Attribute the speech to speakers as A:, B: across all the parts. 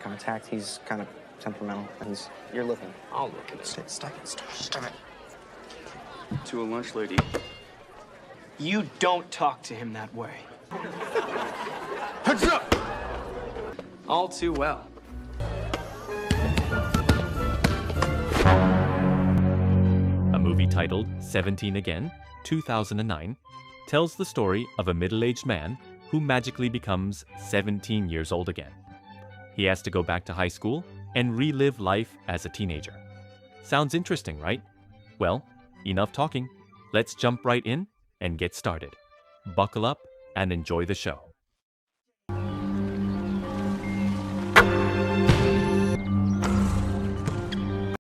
A: I'm attacked. He's kind of temperamental. You're looking.
B: I'll look at it.
A: Stop it.
B: To a lunch lady.
C: You don't talk to him that way.
B: Heads up!
C: All too well.
D: A movie titled 17 Again, 2009, tells the story of a middle-aged man who magically becomes 17 years old again. He has to go back to high school and relive life as a teenager. Sounds interesting, right? Well, enough talking. Let's jump right in and get started. Buckle up and enjoy the show.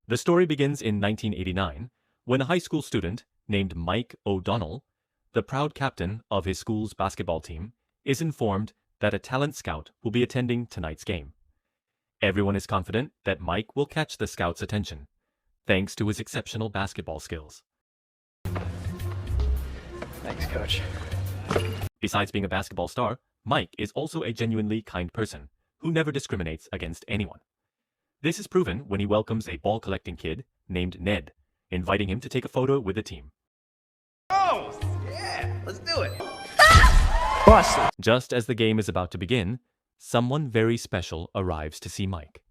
D: The story begins in 1989 when a high school student named Mike O'Donnell, the proud captain of his school's basketball team, is informed that a talent scout will be attending tonight's game. Everyone is confident that Mike will catch the scout's attention, thanks to his exceptional basketball skills.
C: Thanks, Coach.
D: Besides being a basketball star, Mike is also a genuinely kind person who never discriminates against anyone. This is proven when he welcomes a ball-collecting kid named Ned, inviting him to take a photo with the team.
B: Oh, yeah, let's do it.
C: Busted.
D: Just as the game is about to begin, someone very special arrives to see Mike.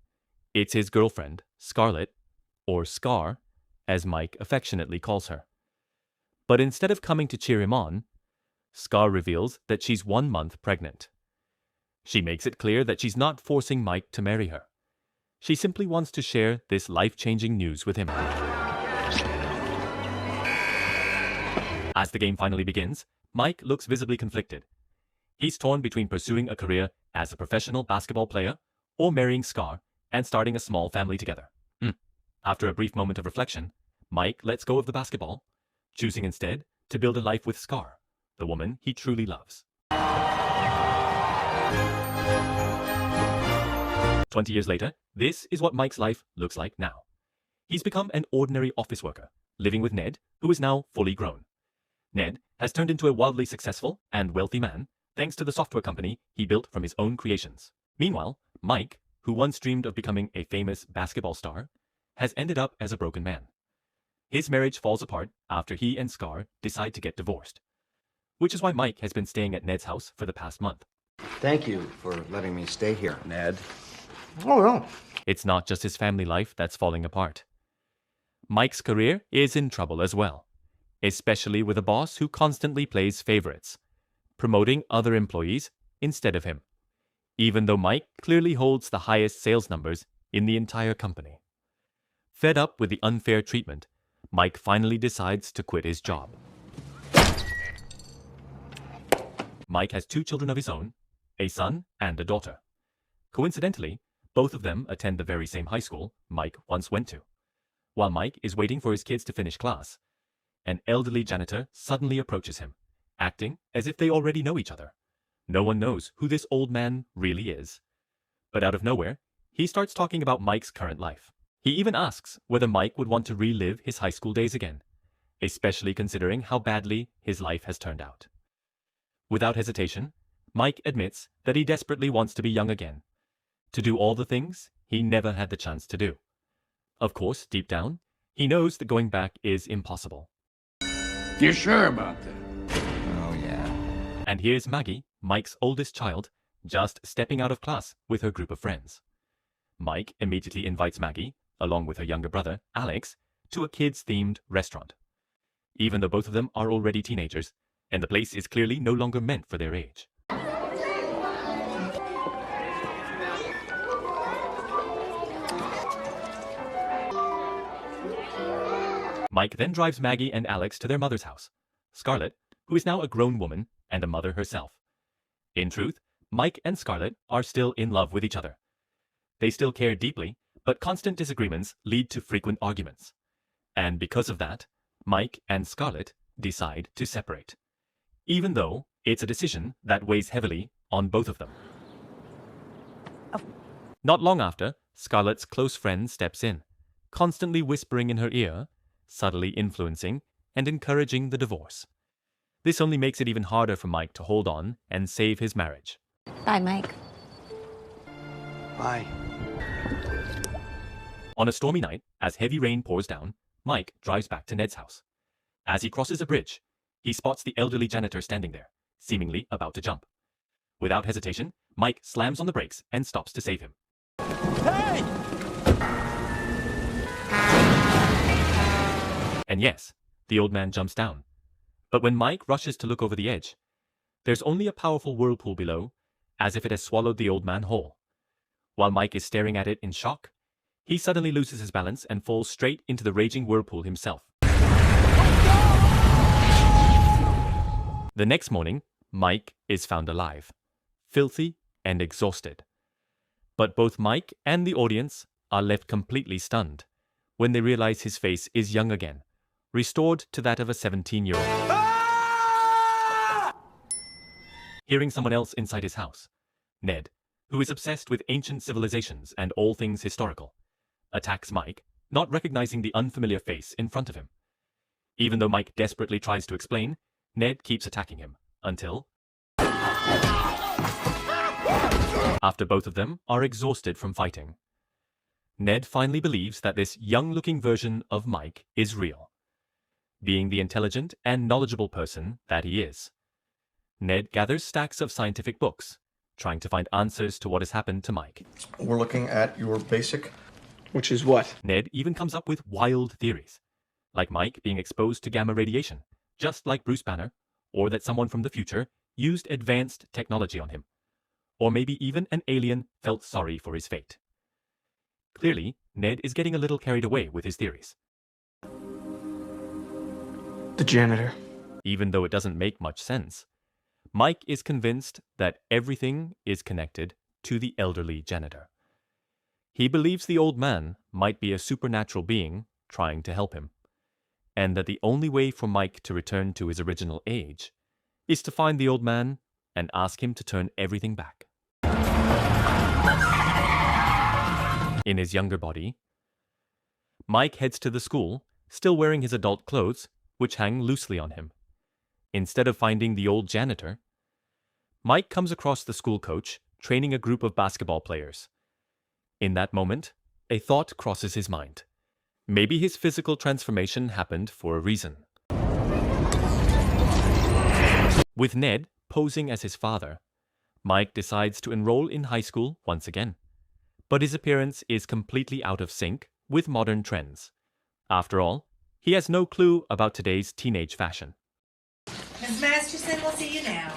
D: It's his girlfriend, Scarlett, or Scar, as Mike affectionately calls her. But instead of coming to cheer him on, Scar reveals that she's 1 month pregnant. She makes it clear that she's not forcing Mike to marry her. She simply wants to share this life-changing news with him. As the game finally begins, Mike looks visibly conflicted. He's torn between pursuing a career as a professional basketball player or marrying Scar and starting a small family together. After a brief moment of reflection, Mike lets go of the basketball, choosing instead to build a life with Scar, the woman he truly loves. 20 years later, this is what Mike's life looks like now. He's become an ordinary office worker, living with Ned, who is now fully grown. Ned has turned into a wildly successful and wealthy man thanks to the software company he built from his own creations. Meanwhile, Mike, who once dreamed of becoming a famous basketball star, has ended up as a broken man. His marriage falls apart after he and Scar decide to get divorced, which is why Mike has been staying at Ned's house for the past month.
E: Thank you for letting me stay here, Ned.
A: Oh, no.
D: It's not just his family life that's falling apart. Mike's career is in trouble as well, especially with a boss who constantly plays favorites, promoting other employees instead of him, even though Mike clearly holds the highest sales numbers in the entire company. Fed up with the unfair treatment, Mike finally decides to quit his job. Mike has 2 children of his own, a son and a daughter. Coincidentally, both of them attend the very same high school Mike once went to. While Mike is waiting for his kids to finish class, an elderly janitor suddenly approaches him, acting as if they already know each other. No one knows who this old man really is. But out of nowhere, he starts talking about Mike's current life. He even asks whether Mike would want to relive his high school days again, especially considering how badly his life has turned out. Without hesitation, Mike admits that he desperately wants to be young again, to do all the things he never had the chance to do. Of course, deep down, he knows that going back is impossible.
B: You sure about that?
E: Oh, yeah.
D: And here's Maggie, Mike's oldest child, just stepping out of class with her group of friends. Mike immediately invites Maggie, along with her younger brother, Alex, to a kids-themed restaurant. Even though both of them are already teenagers, and the place is clearly no longer meant for their age. Mike then drives Maggie and Alex to their mother's house, Scarlett, who is now a grown woman and a mother herself. In truth, Mike and Scarlett are still in love with each other. They still care deeply, but constant disagreements lead to frequent arguments. And because of that, Mike and Scarlett decide to separate, even though it's a decision that weighs heavily on both of them. Not long after, Scarlett's close friend steps in, constantly whispering in her ear, subtly influencing and encouraging the divorce. This only makes it even harder for Mike to hold on and save his marriage.
F: Bye, Mike.
A: Bye.
D: On a stormy night, as heavy rain pours down, Mike drives back to Ned's house. As he crosses a bridge, he spots the elderly janitor standing there, seemingly about to jump. Without hesitation, Mike slams on the brakes and stops to save him. Hey! And yes, the old man jumps down. But when Mike rushes to look over the edge, there's only a powerful whirlpool below, as if it has swallowed the old man whole. While Mike is staring at it in shock, he suddenly loses his balance and falls straight into the raging whirlpool himself. The next morning, Mike is found alive, filthy and exhausted. But both Mike and the audience are left completely stunned when they realize his face is young again, restored to that of a 17-year-old. Hearing someone else inside his house, Ned, who is obsessed with ancient civilizations and all things historical, attacks Mike, not recognizing the unfamiliar face in front of him. Even though Mike desperately tries to explain, Ned keeps attacking him, until after both of them are exhausted from fighting, Ned finally believes that this young-looking version of Mike is real. Being the intelligent and knowledgeable person that he is, Ned gathers stacks of scientific books, trying to find answers to what has happened to Mike.
E: We're looking at your basic.
C: Which is what?
D: Ned even comes up with wild theories, like Mike being exposed to gamma radiation, just like Bruce Banner, or that someone from the future used advanced technology on him, or maybe even an alien felt sorry for his fate. Clearly, Ned is getting a little carried away with his theories.
C: The janitor.
D: Even though it doesn't make much sense, Mike is convinced that everything is connected to the elderly janitor. He believes the old man might be a supernatural being trying to help him, and that the only way for Mike to return to his original age is to find the old man and ask him to turn everything back. In his younger body, Mike heads to the school, still wearing his adult clothes, which hang loosely on him. Instead of finding the old janitor, Mike comes across the school coach training a group of basketball players. In that moment, a thought crosses his mind. Maybe his physical transformation happened for a reason. With Ned posing as his father, Mike decides to enroll in high school once again. But his appearance is completely out of sync with modern trends. After all, he has no clue about today's teenage fashion.
F: Ms. Masterson will see you now.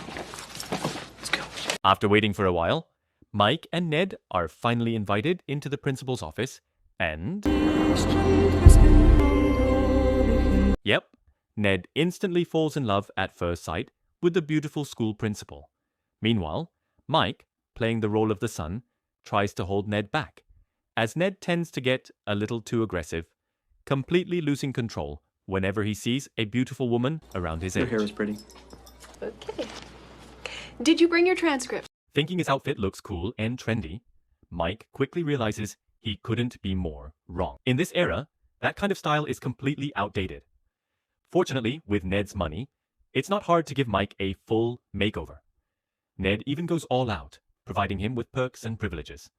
C: Let's go.
D: After waiting for a while, Mike and Ned are finally invited into the principal's office, and yep, Ned instantly falls in love at first sight with the beautiful school principal. Meanwhile, Mike, playing the role of the son, tries to hold Ned back, as Ned tends to get a little too aggressive, completely losing control whenever he sees a beautiful woman around his age.
A: Your hair is pretty.
G: Okay. Did you bring your transcript?
D: Thinking his outfit looks cool and trendy, Mike quickly realizes he couldn't be more wrong. In this era, that kind of style is completely outdated. Fortunately, with Ned's money, it's not hard to give Mike a full makeover. Ned even goes all out, providing him with perks and privileges,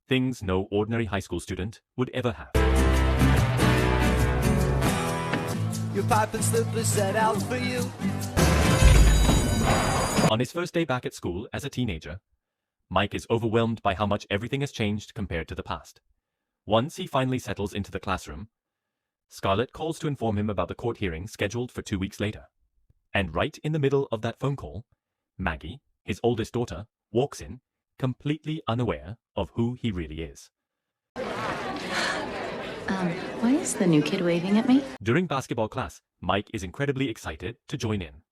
D: things no ordinary high school student would ever have.
H: Your pipe and slipper set out for you.
D: On his first day back at school as a teenager, Mike is overwhelmed by how much everything has changed compared to the past. Once he finally settles into the classroom, Scarlett calls to inform him about the court hearing scheduled for 2 weeks later. And right in the middle of that phone call, Maggie, his oldest daughter, walks in, completely unaware of who he really is.
I: Why is the new kid waving at me?
D: During basketball class, Mike is incredibly excited to join in.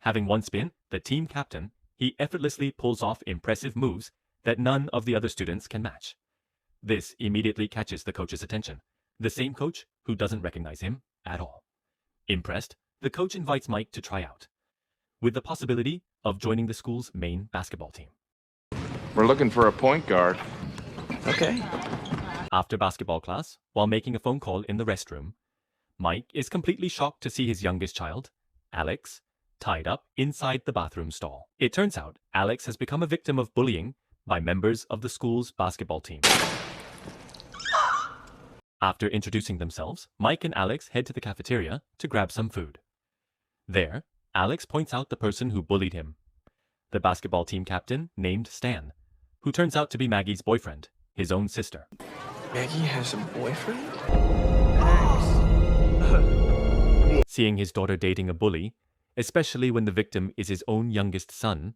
D: Having once been the team captain, he effortlessly pulls off impressive moves that none of the other students can match. This immediately catches the coach's attention, the same coach who doesn't recognize him at all. Impressed, the coach invites Mike to try out, with the possibility of joining the school's main basketball team.
B: We're looking for a point guard.
C: Okay.
D: After basketball class, while making a phone call in the restroom, Mike is completely shocked to see his youngest child, Alex, tied up inside the bathroom stall. It turns out Alex has become a victim of bullying by members of the school's basketball team. After introducing themselves, Mike and Alex head to the cafeteria to grab some food. There, Alex points out the person who bullied him, the basketball team captain named Stan, who turns out to be Maggie's boyfriend, his own sister.
C: Maggie has a boyfriend?
D: Seeing his daughter dating a bully, especially when the victim is his own youngest son,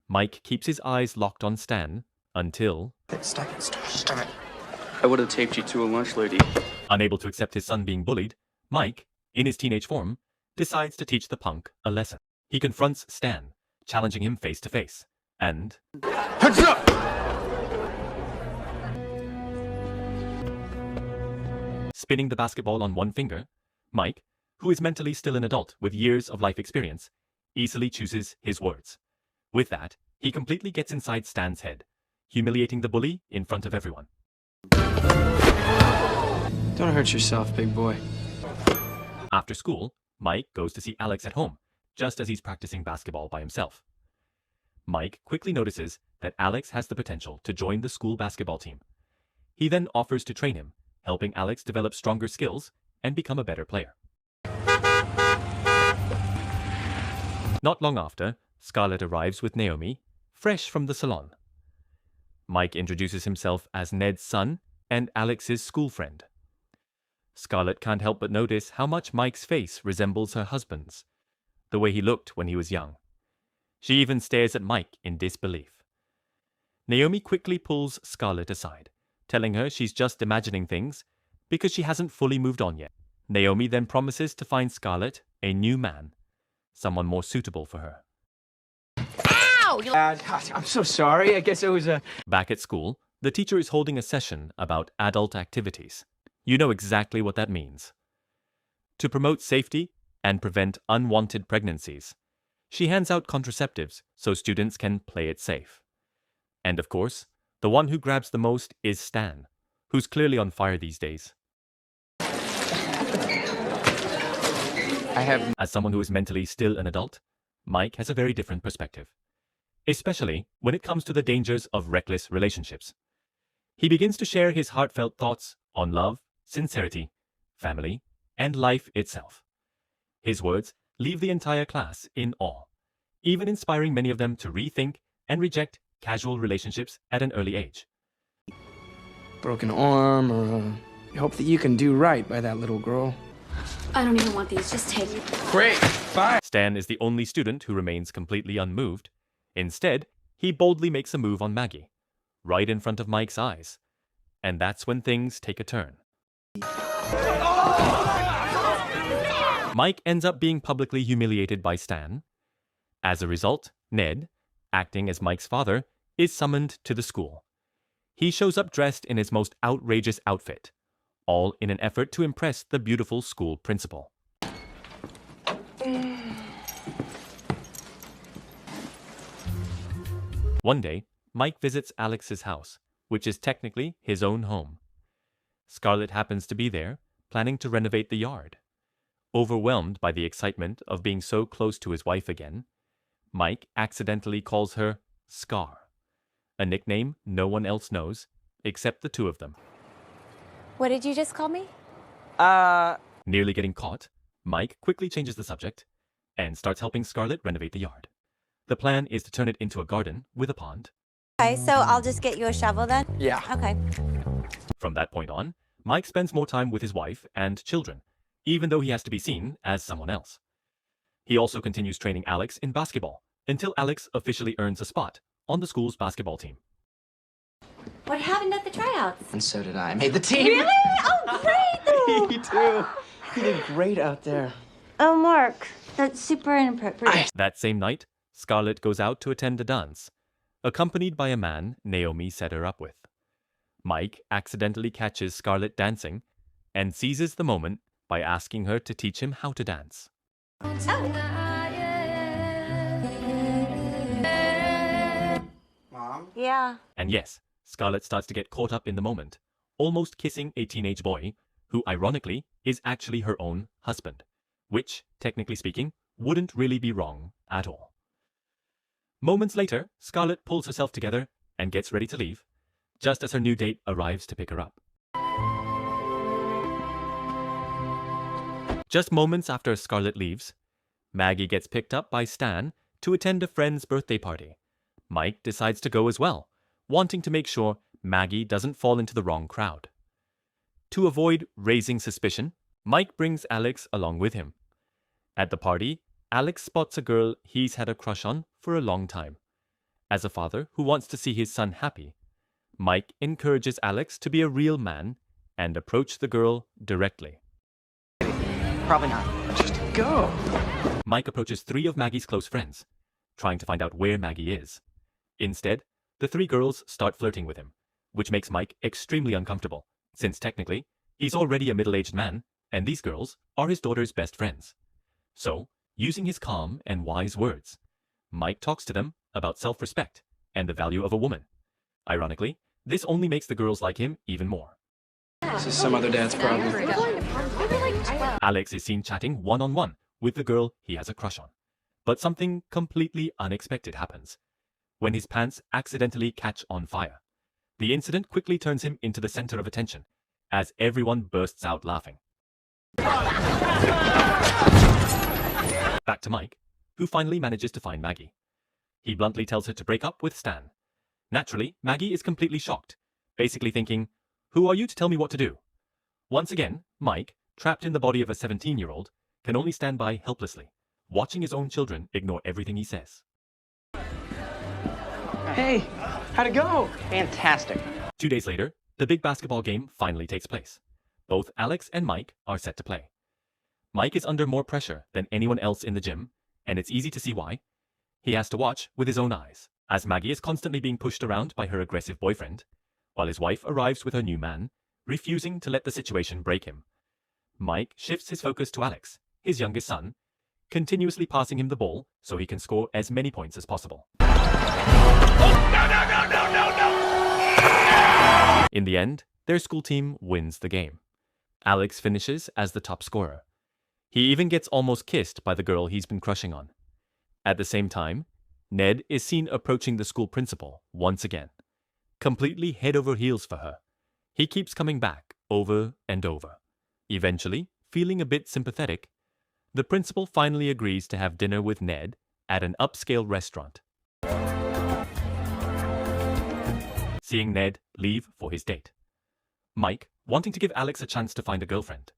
D: Mike keeps his eyes locked on Stan until...
C: Stop it. I would have taped you to a lunch lady.
D: Unable to accept his son being bullied, Mike, in his teenage form, decides to teach the punk a lesson. He confronts Stan, challenging him face to face, and...
C: Heads up!
D: Spinning the basketball on one finger, Mike, who is mentally still an adult with years of life experience, easily chooses his words. With that, he completely gets inside Stan's head, humiliating the bully in front of everyone.
C: Don't hurt yourself, big boy.
D: After school, Mike goes to see Alex at home, just as he's practicing basketball by himself. Mike quickly notices that Alex has the potential to join the school basketball team. He then offers to train him, helping Alex develop stronger skills and become a better player. Not long after, Scarlett arrives with Naomi, fresh from the salon. Mike introduces himself as Ned's son and Alex's school friend. Scarlett can't help but notice how much Mike's face resembles her husband's, the way he looked when he was young. She even stares at Mike in disbelief. Naomi quickly pulls Scarlett aside, telling her she's just imagining things because she hasn't fully moved on yet. Naomi then promises to find Scarlett a new man, someone more suitable for her.
C: I'm so sorry. I guess it was a...
D: Back at school, the teacher is holding a session about adult activities. You know exactly what that means. To promote safety and prevent unwanted pregnancies, she hands out contraceptives so students can play it safe. And of course, the one who grabs the most is Stan, who's clearly on fire these days. As someone who is mentally still an adult, Mike has a very different perspective, especially when it comes to the dangers of reckless relationships. He begins to share his heartfelt thoughts on love, sincerity, family, and life itself. His words leave the entire class in awe, even inspiring many of them to rethink and reject casual relationships at an early age.
C: broken arm or you hope that you can do right by that little girl.
I: I don't even want these. Just take it.
C: Great, fine.
D: Stan is the only student who remains completely unmoved. Instead, he boldly makes a move on Maggie, right in front of Mike's eyes. And that's when things take a turn. Mike ends up being publicly humiliated by Stan. As a result, Ned, acting as Mike's father, is summoned to the school. He shows up dressed in his most outrageous outfit, all in an effort to impress the beautiful school principal. One day, Mike visits Alex's house, which is technically his own home. Scarlett happens to be there, planning to renovate the yard. Overwhelmed by the excitement of being so close to his wife again, Mike accidentally calls her Scar, a nickname no one else knows except the two of them.
J: What did you just call me?
D: Nearly getting caught, Mike quickly changes the subject and starts helping Scarlett renovate the yard. The plan is to turn it into a garden with a pond.
J: Okay, so I'll just get you a shovel then?
C: Yeah.
J: Okay.
D: From that point on, Mike spends more time with his wife and children, even though he has to be seen as someone else. He also continues training Alex in basketball until Alex officially earns a spot on the school's basketball team.
J: What happened at the tryouts?
C: And so did I. I made the team.
J: Really? Oh, great!
C: Me too. You did great out there.
J: Oh, Mark, that's super inappropriate.
D: That same night, Scarlett goes out to attend a dance, accompanied by a man Naomi set her up with. Mike accidentally catches Scarlett dancing and seizes the moment by asking her to teach him how to dance.
A: Mom?
J: Yeah.
D: And yes, Scarlett starts to get caught up in the moment, almost kissing a teenage boy, who ironically is actually her own husband, which, technically speaking, wouldn't really be wrong at all. Moments later, Scarlett pulls herself together and gets ready to leave, just as her new date arrives to pick her up. Just moments after Scarlett leaves, Maggie gets picked up by Stan to attend a friend's birthday party. Mike decides to go as well, wanting to make sure Maggie doesn't fall into the wrong crowd. To avoid raising suspicion, Mike brings Alex along with him. At the party, Alex spots a girl he's had a crush on for a long time. As a father who wants to see his son happy, Mike encourages Alex to be a real man and approach the girl directly.
A: Probably not.
C: Just go.
D: Mike approaches 3 of Maggie's close friends, trying to find out where Maggie is. Instead, the 3 girls start flirting with him, which makes Mike extremely uncomfortable, since technically, he's already a middle-aged man, and these girls are his daughter's best friends. So, using his calm and wise words, Mike talks to them about self-respect and the value of a woman. Ironically, this only makes the girls like him even more.
C: This is some other dad's problem.
D: Alex is seen chatting one-on-one with the girl he has a crush on. But something completely unexpected happens when his pants accidentally catch on fire. The incident quickly turns him into the center of attention as everyone bursts out laughing. Back to Mike, who finally manages to find Maggie. He bluntly tells her to break up with Stan. Naturally, Maggie is completely shocked, basically thinking, "Who are you to tell me what to do?" Once again, Mike, trapped in the body of a 17-year-old, can only stand by helplessly, watching his own children ignore everything he says.
C: Hey, how'd it go?
A: Fantastic.
D: 2 days later, the big basketball game finally takes place. Both Alex and Mike are set to play. Mike is under more pressure than anyone else in the gym, and it's easy to see why. He has to watch with his own eyes, as Maggie is constantly being pushed around by her aggressive boyfriend, while his wife arrives with her new man, refusing to let the situation break him. Mike shifts his focus to Alex, his youngest son, continuously passing him the ball so he can score as many points as possible. In the end, their school team wins the game. Alex finishes as the top scorer. He even gets almost kissed by the girl he's been crushing on. At the same time, Ned is seen approaching the school principal once again, completely head over heels for her. He keeps coming back over and over. Eventually, feeling a bit sympathetic, the principal finally agrees to have dinner with Ned at an upscale restaurant. Seeing Ned leave for his date, Mike, wanting to give Alex a chance to find a girlfriend,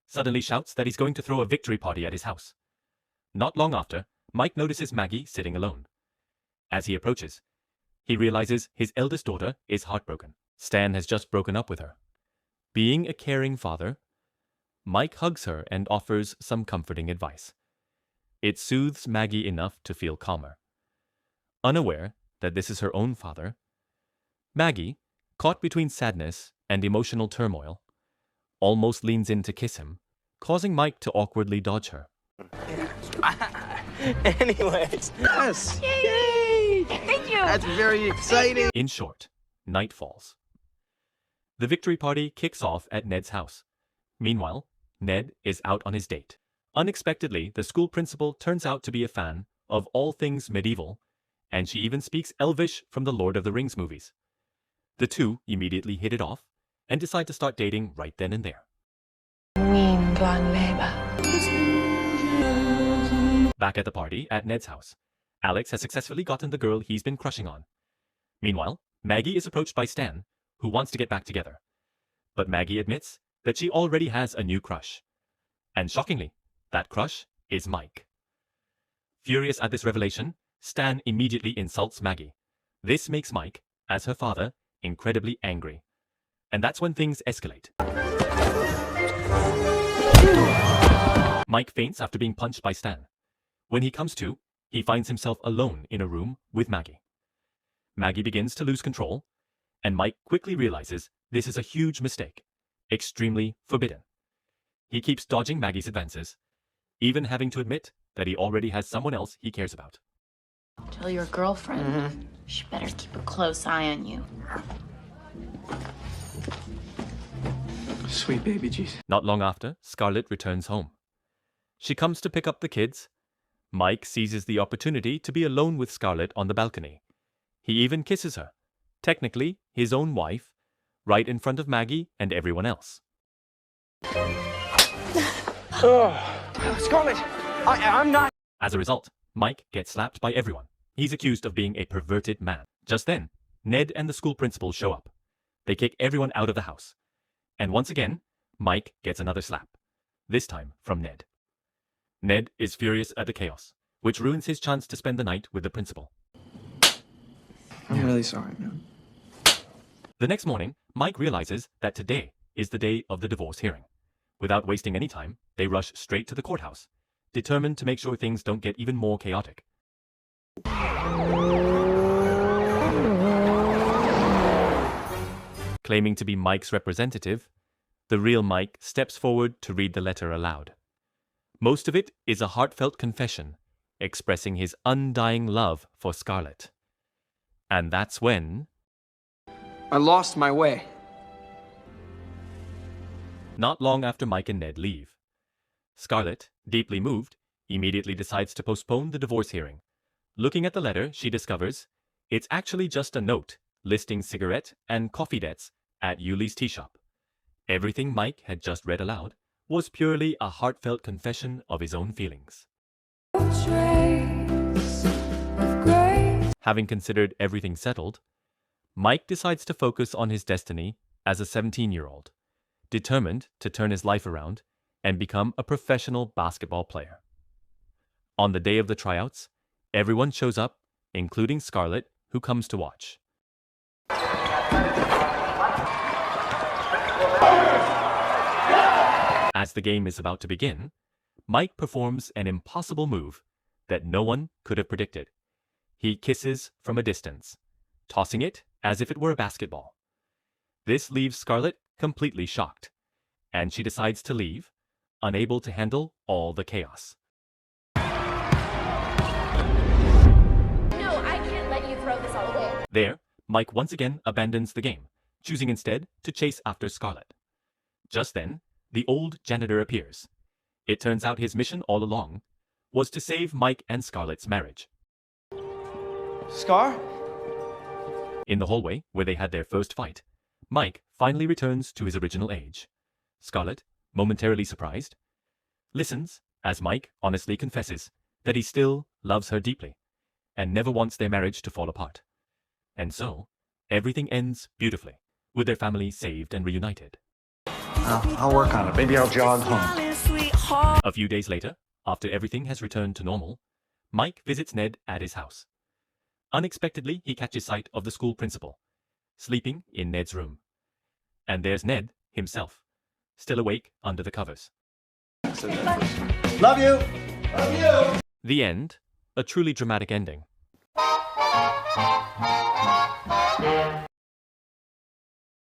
D: suddenly shouts that he's going to throw a victory party at his house. Not long after, Mike notices Maggie sitting alone. As he approaches, he realizes his eldest daughter is heartbroken. Stan has just broken up with her. Being a caring father, Mike hugs her and offers some comforting advice. It soothes Maggie enough to feel calmer. Unaware that this is her own father, Maggie, caught between sadness and emotional turmoil, almost leans in to kiss him, causing Mike to awkwardly dodge her.
A: Anyways.
C: Yes.
J: Yay! Thank you.
C: That's very exciting.
D: In short, night falls. The victory party kicks off at Ned's house. Meanwhile, Ned is out on his date. Unexpectedly, the school principal turns out to be a fan of all things medieval, and she even speaks Elvish from the Lord of the Rings movies. The two immediately hit it off and decide to start dating right then and there. Back at the party at Ned's house, Alex has successfully gotten the girl he's been crushing on. Meanwhile, Maggie is approached by Stan, who wants to get back together. But Maggie admits that she already has a new crush. And shockingly, that crush is Mike. Furious at this revelation, Stan immediately insults Maggie. This makes Mike, as her father, incredibly angry. And that's when things escalate. Mike faints after being punched by Stan. When he comes to, he finds himself alone in a room with Maggie. Maggie begins to lose control, and Mike quickly realizes this is a huge mistake, extremely forbidden. He keeps dodging Maggie's advances, even having to admit that he already has someone else he cares about.
K: Tell your girlfriend. She better keep a close eye on you.
C: Sweet baby Jesus.
D: Not long after, Scarlett returns home. She comes to pick up the kids. Mike seizes the opportunity to be alone with Scarlett on the balcony. He even kisses her, technically his own wife, right in front of Maggie and everyone else.
C: Scarlett, I'm not.
D: As a result, Mike gets slapped by everyone. He's accused of being a perverted man. Just then, Ned and the school principal show up. They kick everyone out of the house. And once again, Mike gets another slap. This time from Ned. Ned is furious at the chaos, which ruins his chance to spend the night with the principal.
C: I'm really sorry, man.
D: The next morning, Mike realizes that today is the day of the divorce hearing. Without wasting any time, they rush straight to the courthouse, determined to make sure things don't get even more chaotic. Claiming to be Mike's representative, the real Mike steps forward to read the letter aloud. Most of it is a heartfelt confession, expressing his undying love for Scarlett. And that's when...
C: I lost my way.
D: Not long after Mike and Ned leave, Scarlett, deeply moved, immediately decides to postpone the divorce hearing. Looking at the letter, she discovers it's actually just a note listing cigarette and coffee debts at Yuli's tea shop. Everything Mike had just read aloud was purely a heartfelt confession of his own feelings. Having considered everything settled, Mike decides to focus on his destiny as a 17-year-old, determined to turn his life around and become a professional basketball player. On the day of the tryouts, everyone shows up, including Scarlett, who comes to watch. As the game is about to begin, Mike performs an impossible move that no one could have predicted. He kisses from a distance, tossing it as if it were a basketball. This leaves Scarlett completely shocked, and she decides to leave, unable to handle all the chaos.
J: No, I can't let you throw this all away.
D: There, Mike once again abandons the game, choosing instead to chase after Scarlett. Just then, the old janitor appears. It turns out his mission all along was to save Mike and Scarlett's marriage.
C: Scar?
D: In the hallway, where they had their first fight, Mike finally returns to his original age. Scarlett, momentarily surprised, listens as Mike honestly confesses that he still loves her deeply and never wants their marriage to fall apart. And so, everything ends beautifully, with their family saved and reunited.
E: I'll work on it. Maybe I'll jog home.
D: A few days later, after everything has returned to normal, Mike visits Ned at his house. Unexpectedly, he catches sight of the school principal, sleeping in Ned's room. And there's Ned himself, still awake under the covers.
E: Love you! Love you!
D: The end, a truly dramatic ending.